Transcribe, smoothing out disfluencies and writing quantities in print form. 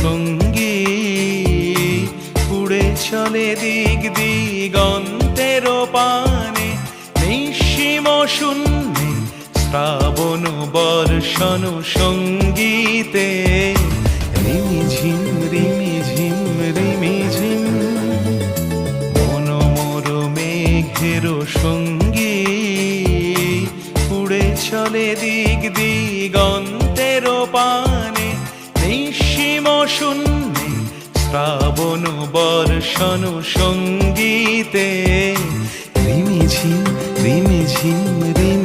সঙ্গী উড়ে চলে দিক দিগন্তের পানে, নিঃসীম শূন্যে শ্রাবণ বর্ষণ সঙ্গীতে রিমিঝিম রিমিঝিম রিমিঝিম মন মোর মেঘের সঙ্গী উড়ে চলে দিক দিগন্তের পানে, নিঃসীম শূন্যে শ্রাবণ বর্ষণ সঙ্গীতে রিমিঝিম রিমিঝিম রিমি